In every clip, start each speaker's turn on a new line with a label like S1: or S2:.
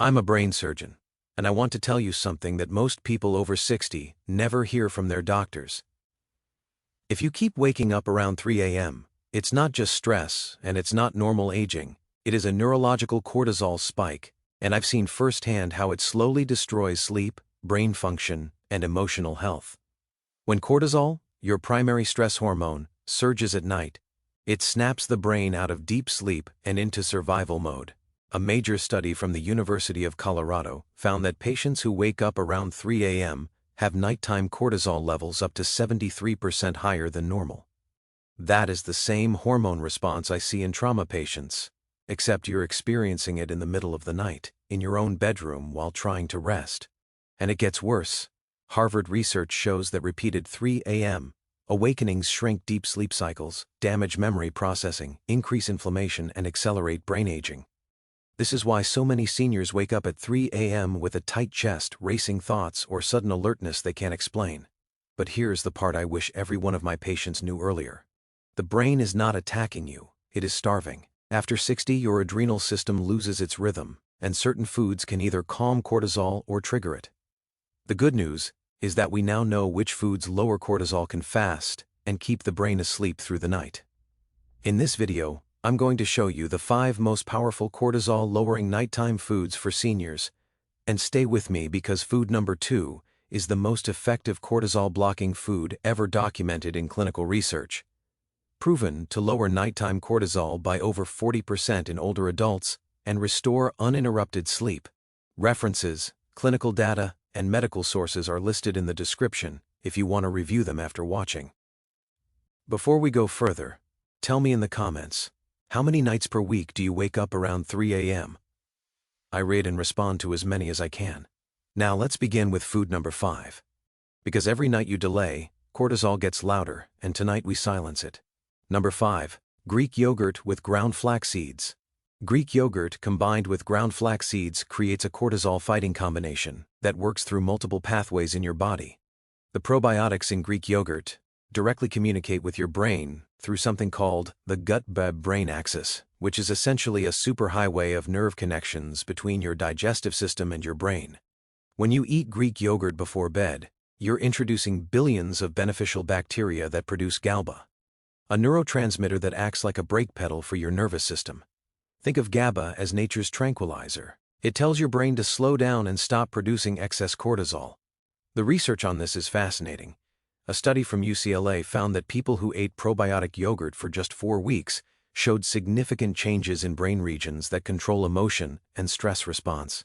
S1: I'm a brain surgeon, and I want to tell you something that most people over 60 never hear from their doctors. If you keep waking up around 3 a.m., it's not just stress, and it's not normal aging, it is a neurological cortisol spike, and I've seen firsthand how it slowly destroys sleep, brain function, and emotional health. When cortisol, your primary stress hormone, surges at night, it snaps the brain out of deep sleep and into survival mode. A major study from the University of Colorado found that patients who wake up around 3 a.m. have nighttime cortisol levels up to 73% higher than normal. That is the same hormone response I see in trauma patients, except you're experiencing it in the middle of the night, in your own bedroom while trying to rest. And it gets worse. Harvard research shows that repeated 3 a.m. awakenings shrink deep sleep cycles, damage memory processing, increase inflammation, and accelerate brain aging. This is why so many seniors wake up at 3 a.m. with a tight chest, racing thoughts, or sudden alertness they can't explain. But here's the part I wish every one of my patients knew earlier. The brain is not attacking you, it is starving. After 60, your adrenal system loses its rhythm, and certain foods can either calm cortisol or trigger it. The good news is that we now know which foods lower cortisol can fast and keep the brain asleep through the night. In this video, I'm going to show you the 5 most powerful cortisol-lowering nighttime foods for seniors. And stay with me because food number 2 is the most effective cortisol-blocking food ever documented in clinical research. Proven to lower nighttime cortisol by over 40% in older adults and restore uninterrupted sleep. References, clinical data, and medical sources are listed in the description if you want to review them after watching. Before we go further, tell me in the comments, how many nights per week do you wake up around 3 a.m.? I read and respond to as many as I can. Now let's begin with food number 5. Because every night you delay, cortisol gets louder, and tonight we silence it. Number 5. Greek yogurt with ground flax seeds. Greek yogurt combined with ground flax seeds creates a cortisol-fighting combination that works through multiple pathways in your body. The probiotics in Greek yogurt directly communicate with your brain through something called the gut-brain axis, which is essentially a superhighway of nerve connections between your digestive system and your brain. When you eat Greek yogurt before bed, you're introducing billions of beneficial bacteria that produce GABA, a neurotransmitter that acts like a brake pedal for your nervous system. Think of GABA as nature's tranquilizer. It tells your brain to slow down and stop producing excess cortisol. The research on this is fascinating. A study from UCLA found that people who ate probiotic yogurt for just 4 weeks showed significant changes in brain regions that control emotion and stress response.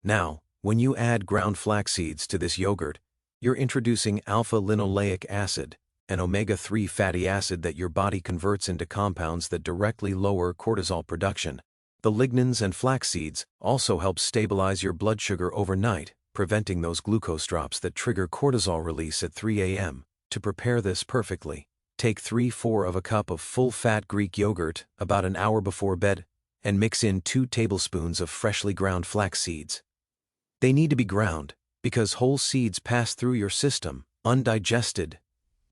S1: Now, when you add ground flax seeds to this yogurt, you're introducing alpha-linoleic acid, an omega-3 fatty acid that your body converts into compounds that directly lower cortisol production. The lignans and flax seeds also help stabilize your blood sugar overnight, preventing those glucose drops that trigger cortisol release at 3 a.m. To prepare this perfectly, take 3/4 of a cup of full-fat Greek yogurt about an hour before bed, and mix in 2 tablespoons of freshly ground flax seeds. They need to be ground, because whole seeds pass through your system, undigested.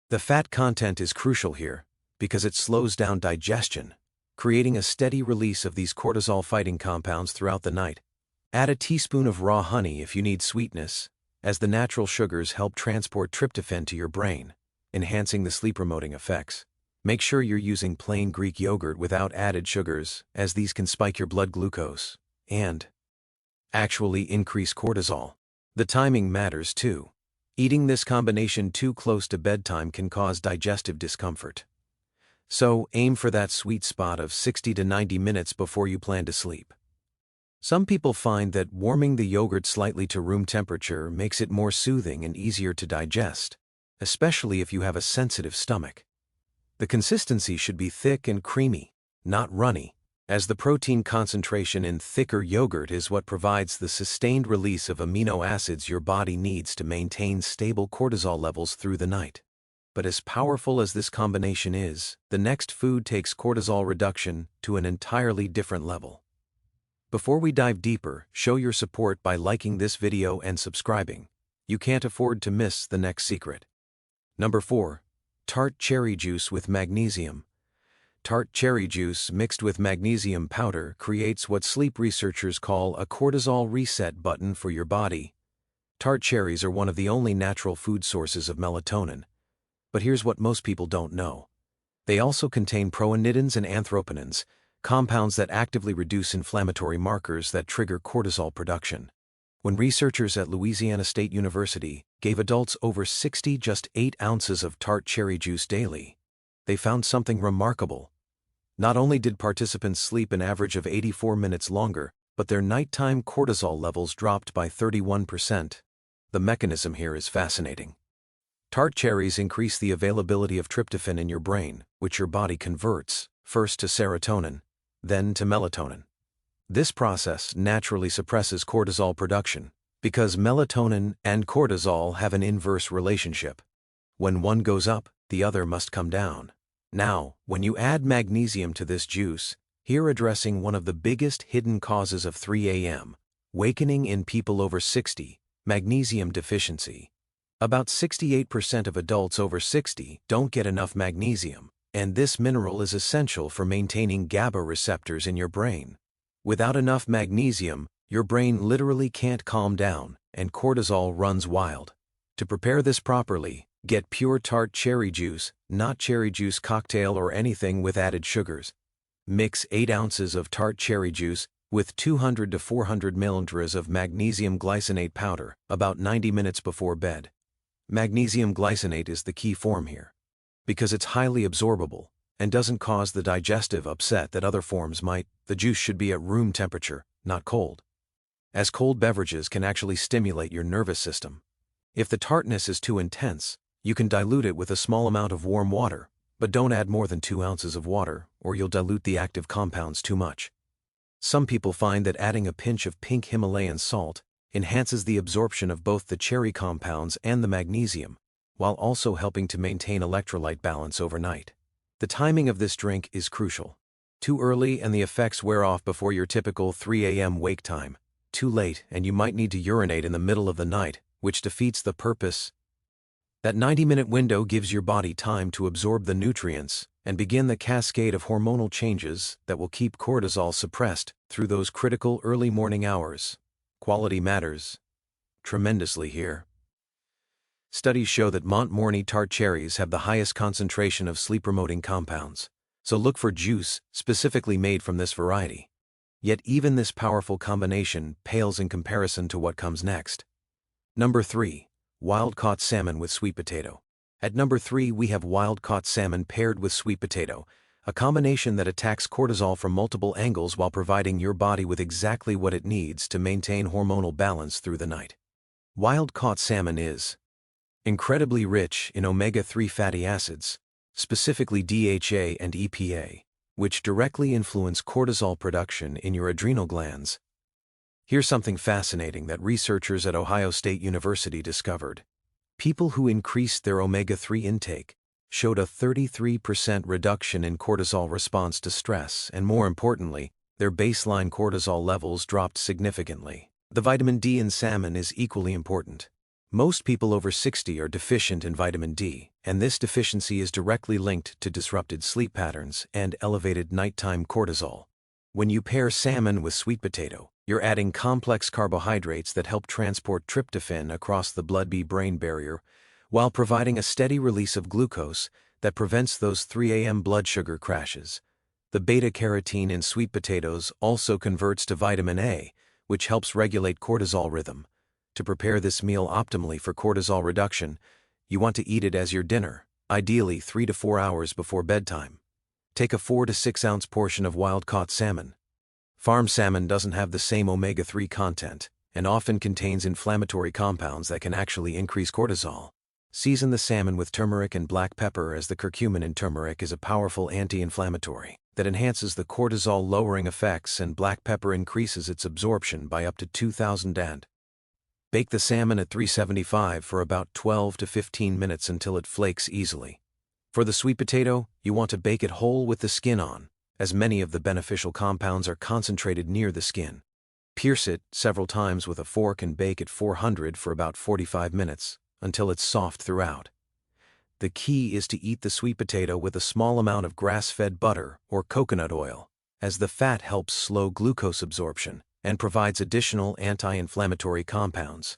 S1: The fat content is crucial here, because it slows down digestion, creating a steady release of these cortisol-fighting compounds throughout the night. Add a teaspoon of raw honey if you need sweetness, as the natural sugars help transport tryptophan to your brain, enhancing the sleep-promoting effects. Make sure you're using plain Greek yogurt without added sugars, as these can spike your blood glucose and actually increase cortisol. The timing matters too. Eating this combination too close to bedtime can cause digestive discomfort. So, aim for that sweet spot of 60 to 90 minutes before you plan to sleep. Some people find that warming the yogurt slightly to room temperature makes it more soothing and easier to digest, especially if you have a sensitive stomach. The consistency should be thick and creamy, not runny, as the protein concentration in thicker yogurt is what provides the sustained release of amino acids your body needs to maintain stable cortisol levels through the night. But as powerful as this combination is, the next food takes cortisol reduction to an entirely different level. Before we dive deeper, show your support by liking this video and subscribing. You can't afford to miss the next secret. Number 4. Tart cherry juice with magnesium. tart cherry juice mixed with magnesium powder creates what sleep researchers call a cortisol reset button for your body. Tart cherries are one of the only natural food sources of melatonin. But here's what most people don't know. They also contain proanidins and anthraquinones, compounds that actively reduce inflammatory markers that trigger cortisol production. When researchers at Louisiana State University gave adults over 60 just 8 ounces of tart cherry juice daily, they found something remarkable. Not only did participants sleep an average of 84 minutes longer, but their nighttime cortisol levels dropped by 31%. The mechanism here is fascinating. Tart cherries increase the availability of tryptophan in your brain, which your body converts, first to serotonin, then to melatonin. This process naturally suppresses cortisol production, because melatonin and cortisol have an inverse relationship. When one goes up, the other must come down. Now, when you add magnesium to this juice, here addressing one of the biggest hidden causes of 3 a.m., wakening in people over 60, magnesium deficiency. About 68% of adults over 60 don't get enough magnesium, and this mineral is essential for maintaining GABA receptors in your brain. Without enough magnesium, your brain literally can't calm down, and cortisol runs wild. To prepare this properly, get pure tart cherry juice, not cherry juice cocktail or anything with added sugars. Mix 8 ounces of tart cherry juice with 200 to 400 milliliters of magnesium glycinate powder about 90 minutes before bed. Magnesium glycinate is the key form here, because it's highly absorbable and doesn't cause the digestive upset that other forms might. The juice should be at room temperature, not cold, as cold beverages can actually stimulate your nervous system. If the tartness is too intense, you can dilute it with a small amount of warm water, but don't add more than 2 ounces of water, or you'll dilute the active compounds too much. Some people find that adding a pinch of pink Himalayan salt enhances the absorption of both the cherry compounds and the magnesium, while also helping to maintain electrolyte balance overnight. The timing of this drink is crucial. Too early and the effects wear off before your typical 3 a.m. wake time. Too late and you might need to urinate in the middle of the night, which defeats the purpose. That 90-minute window gives your body time to absorb the nutrients and begin the cascade of hormonal changes that will keep cortisol suppressed through those critical early morning hours. Quality matters tremendously here. Studies show that Montmorny tart cherries have the highest concentration of sleep-promoting compounds, so look for juice specifically made from this variety. Yet even this powerful combination pales in comparison to what comes next. Number 3. Wild-caught salmon with sweet potato. At number 3 we have wild-caught salmon paired with sweet potato, a combination that attacks cortisol from multiple angles while providing your body with exactly what it needs to maintain hormonal balance through the night. Wild-caught salmon is incredibly rich in omega-3 fatty acids, specifically DHA and EPA, which directly influence cortisol production in your adrenal glands. Here's something fascinating that researchers at Ohio State University discovered. People who increased their omega-3 intake showed a 33% reduction in cortisol response to stress, and more importantly, their baseline cortisol levels dropped significantly. The vitamin D in salmon is equally important. Most people over 60 are deficient in vitamin D, and this deficiency is directly linked to disrupted sleep patterns and elevated nighttime cortisol. When you pair salmon with sweet potato, you're adding complex carbohydrates that help transport tryptophan across the blood-brain barrier, while providing a steady release of glucose that prevents those 3 a.m. blood sugar crashes. The beta-carotene in sweet potatoes also converts to vitamin A, which helps regulate cortisol rhythm. To prepare this meal optimally for cortisol reduction, you want to eat it as your dinner, ideally 3 to 4 hours before bedtime. Take a 4 to 6 ounce portion of wild-caught salmon. Farm salmon doesn't have the same omega-3 content and often contains inflammatory compounds that can actually increase cortisol. Season the salmon with turmeric and black pepper, as the curcumin in turmeric is a powerful anti-inflammatory that enhances the cortisol-lowering effects, and black pepper increases its absorption by up to 2,000 and. Bake the salmon at 375 for about 12 to 15 minutes until it flakes easily. For the sweet potato, you want to bake it whole with the skin on, as many of the beneficial compounds are concentrated near the skin. Pierce it several times with a fork and bake at 400 for about 45 minutes, until it's soft throughout. The key is to eat the sweet potato with a small amount of grass-fed butter or coconut oil, as the fat helps slow glucose absorption and provides additional anti-inflammatory compounds.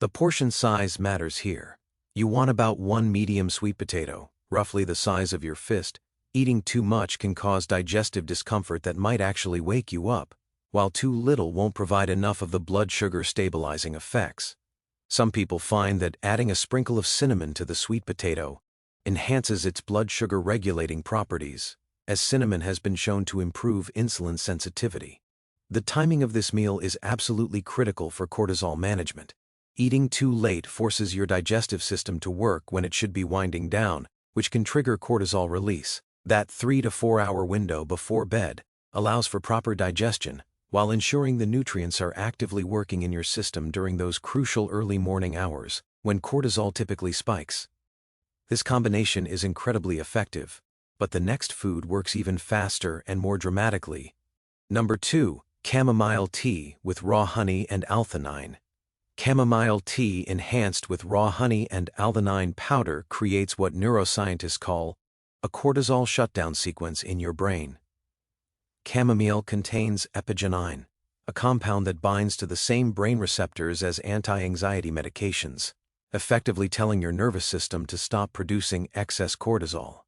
S1: The portion size matters here. You want about 1 medium sweet potato, roughly the size of your fist. Eating too much can cause digestive discomfort that might actually wake you up, while too little won't provide enough of the blood sugar stabilizing effects. Some people find that adding a sprinkle of cinnamon to the sweet potato enhances its blood sugar regulating properties, as cinnamon has been shown to improve insulin sensitivity. The timing of this meal is absolutely critical for cortisol management. Eating too late forces your digestive system to work when it should be winding down, which can trigger cortisol release. That 3 to 4 hour window before bed allows for proper digestion, while ensuring the nutrients are actively working in your system during those crucial early morning hours, when cortisol typically spikes. This combination is incredibly effective, but the next food works even faster and more dramatically. Number 2. Chamomile tea with raw honey and L-theanine. Chamomile tea enhanced with raw honey and L-theanine powder creates what neuroscientists call a cortisol shutdown sequence in your brain. Chamomile contains epigenin, a compound that binds to the same brain receptors as anti-anxiety medications, effectively telling your nervous system to stop producing excess cortisol.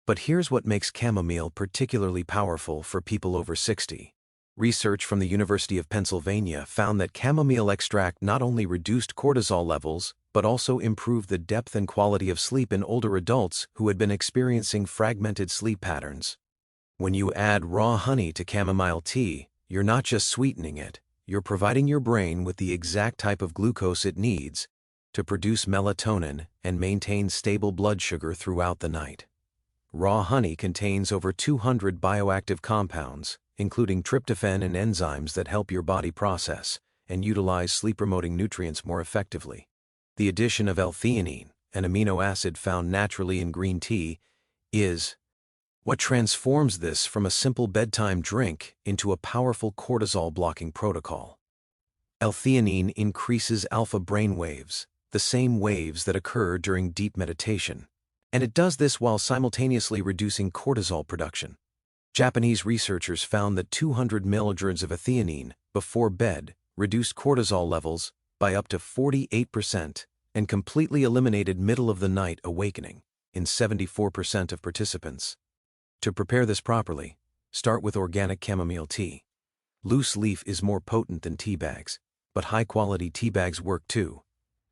S1: But here's what makes chamomile particularly powerful for people over 60. Research from the University of Pennsylvania found that chamomile extract not only reduced cortisol levels, but also improved the depth and quality of sleep in older adults who had been experiencing fragmented sleep patterns. When you add raw honey to chamomile tea, you're not just sweetening it, you're providing your brain with the exact type of glucose it needs to produce melatonin and maintain stable blood sugar throughout the night. Raw honey contains over 200 bioactive compounds, including tryptophan and enzymes that help your body process and utilize sleep-promoting nutrients more effectively. The addition of L-theanine, an amino acid found naturally in green tea, is what transforms this from a simple bedtime drink into a powerful cortisol-blocking protocol. L-theanine increases alpha brain waves, the same waves that occur during deep meditation, and it does this while simultaneously reducing cortisol production. Japanese researchers found that 200 milligrams of L-theanine before bed reduced cortisol levels by up to 48% and completely eliminated middle-of-the-night awakening in 74% of participants. To prepare this properly, start with organic chamomile tea. Loose leaf is more potent than tea bags, but high-quality tea bags work too.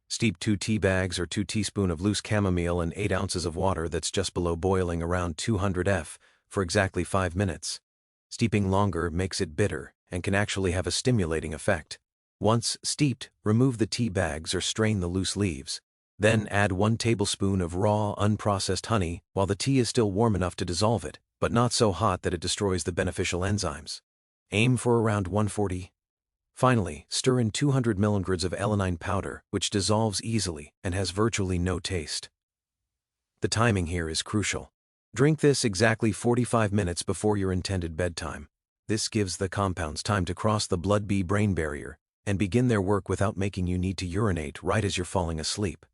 S1: Steep 2 tea bags or 2 teaspoons of loose chamomile in 8 ounces of water that's just below boiling around 200 F for exactly 5 minutes. Steeping longer makes it bitter and can actually have a stimulating effect. Once steeped, remove the tea bags or strain the loose leaves. Then add 1 tablespoon of raw, unprocessed honey while the tea is still warm enough to dissolve it, but not so hot that it destroys the beneficial enzymes. Aim for around 140. Finally, stir in 200 milligrams of L-theanine powder, which dissolves easily and has virtually no taste. The timing here is crucial. Drink this exactly 45 minutes before your intended bedtime. This gives the compounds time to cross the blood-brain barrier and begin their work without making you need to urinate right as you're falling asleep.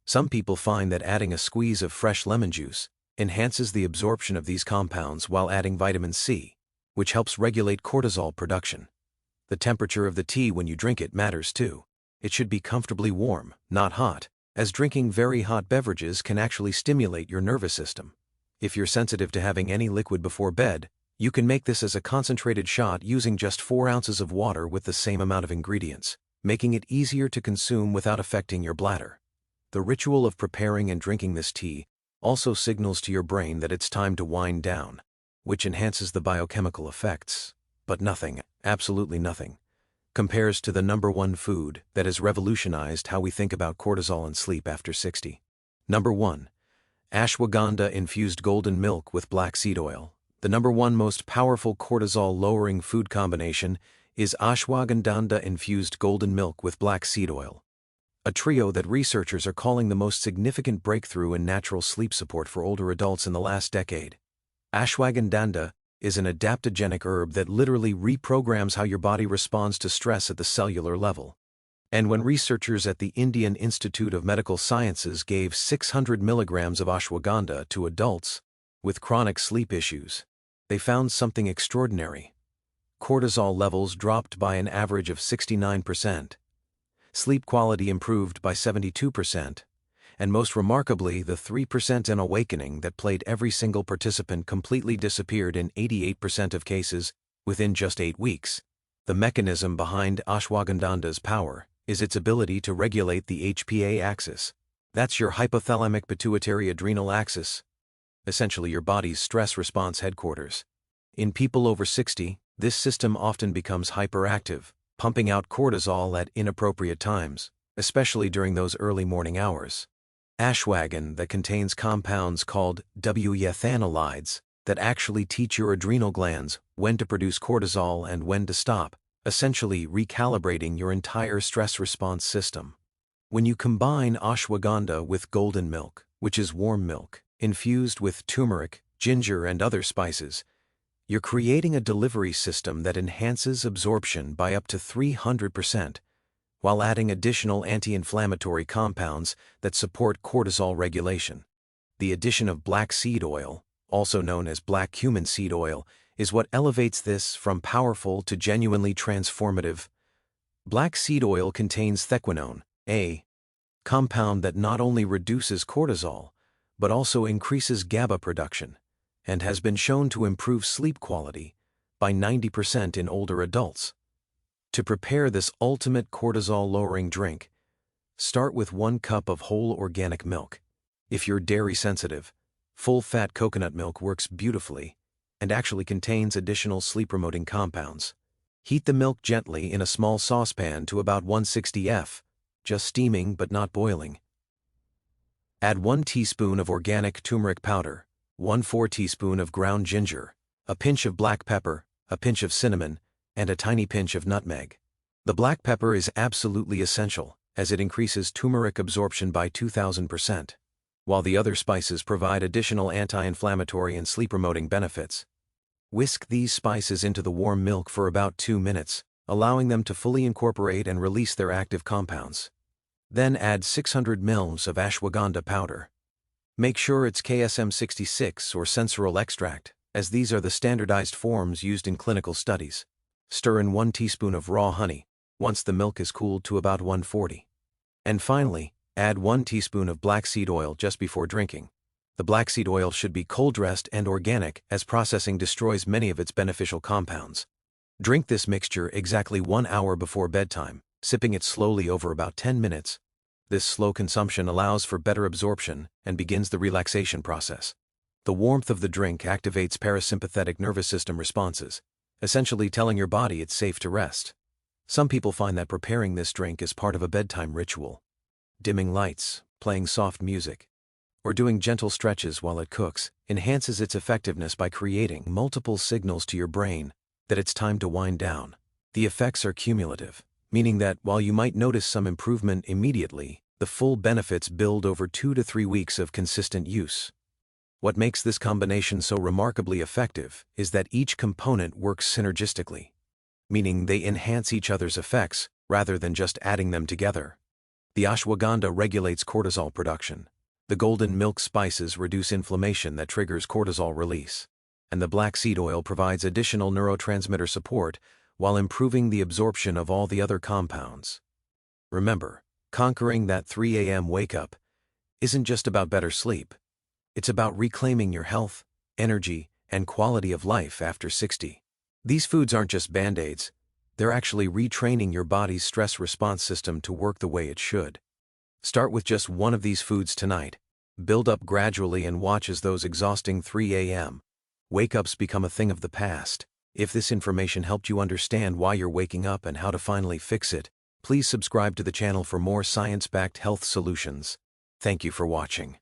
S1: Some people find that adding a squeeze of fresh lemon juice enhances the absorption of these compounds while adding vitamin C, which helps regulate cortisol production. The temperature of the tea when you drink it matters too. It should be comfortably warm, not hot, as drinking very hot beverages can actually stimulate your nervous system. If you're sensitive to having any liquid before bed, you can make this as a concentrated shot using just 4 ounces of water with the same amount of ingredients, making it easier to consume without affecting your bladder. The ritual of preparing and drinking this tea also signals to your brain that it's time to wind down, which enhances the biochemical effects. But nothing, absolutely nothing, compares to the number 1 food that has revolutionized how we think about cortisol and sleep after 60. Number 1. Ashwagandha-infused golden milk with black seed oil. The number 1 most powerful cortisol-lowering food combination is ashwagandha-infused golden milk with black seed oil, a trio that researchers are calling the most significant breakthrough in natural sleep support for older adults in the last decade. Ashwagandha is an adaptogenic herb that literally reprograms how your body responds to stress at the cellular level. And when researchers at the Indian Institute of Medical Sciences gave 600 milligrams of ashwagandha to adults with chronic sleep issues, they found something extraordinary. Cortisol levels dropped by an average of 69%. Sleep quality improved by 72%. And most remarkably, the 3% in awakening that plagued every single participant completely disappeared in 88% of cases within just 8 weeks. The mechanism behind ashwagandha's power is its ability to regulate the HPA axis. That's your hypothalamic pituitary adrenal axis, essentially your body's stress response headquarters. In people over 60, this system often becomes hyperactive, pumping out cortisol at inappropriate times, especially during those early morning hours. Ashwagandha that contains compounds called W-ethanolydes that actually teach your adrenal glands when to produce cortisol and when to stop, essentially recalibrating your entire stress response system. When you combine ashwagandha with golden milk, which is warm milk, infused with turmeric, ginger, and other spices, you're creating a delivery system that enhances absorption by up to 300%, while adding additional anti-inflammatory compounds that support cortisol regulation. The addition of black seed oil, also known as black cumin seed oil, is what elevates this from powerful to genuinely transformative. Black seed oil contains thequinone, a compound that not only reduces cortisol, but also increases GABA production, and has been shown to improve sleep quality by 90% in older adults. To prepare this ultimate cortisol-lowering drink, start with 1 cup of whole organic milk. If you're dairy sensitive, full-fat coconut milk works beautifully and actually contains additional sleep-promoting compounds. Heat the milk gently in a small saucepan to about 160 F, just steaming but not boiling. Add 1 teaspoon of organic turmeric powder, 1/4 teaspoon of ground ginger, a pinch of black pepper, a pinch of cinnamon, and a tiny pinch of nutmeg. The black pepper is absolutely essential, as it increases turmeric absorption by 2000%, while the other spices provide additional anti-inflammatory and sleep-promoting benefits. Whisk these spices into the warm milk for about 2 minutes, allowing them to fully incorporate and release their active compounds. Then add 600 ml of ashwagandha powder. Make sure it's KSM 66 or sensoril extract, as these are the standardized forms used in clinical studies. Stir in 1 teaspoon of raw honey, once the milk is cooled to about 140. And finally, add 1 teaspoon of black seed oil just before drinking. The black seed oil should be cold-pressed and organic, as processing destroys many of its beneficial compounds. Drink this mixture exactly 1 hour before bedtime, sipping it slowly over about 10 minutes. This slow consumption allows for better absorption and begins the relaxation process. The warmth of the drink activates parasympathetic nervous system responses, essentially telling your body it's safe to rest. Some people find that preparing this drink is part of a bedtime ritual. Dimming lights, playing soft music, or doing gentle stretches while it cooks enhances its effectiveness by creating multiple signals to your brain that it's time to wind down. The effects are cumulative, meaning that while you might notice some improvement immediately, the full benefits build over 2 to 3 weeks of consistent use. What makes this combination so remarkably effective is that each component works synergistically, meaning they enhance each other's effects rather than just adding them together. The ashwagandha regulates cortisol production. The golden milk spices reduce inflammation that triggers cortisol release. And the black seed oil provides additional neurotransmitter support while improving the absorption of all the other compounds. Remember, conquering that 3 a.m. wake-up isn't just about better sleep. It's about reclaiming your health, energy, and quality of life after 60. These foods aren't just band-aids. They're actually retraining your body's stress response system to work the way it should. Start with just one of these foods tonight. Build up gradually and watch as those exhausting 3 a.m. wake-ups become a thing of the past. If this information helped you understand why you're waking up and how to finally fix it, please subscribe to the channel for more science-backed health solutions. Thank you for watching.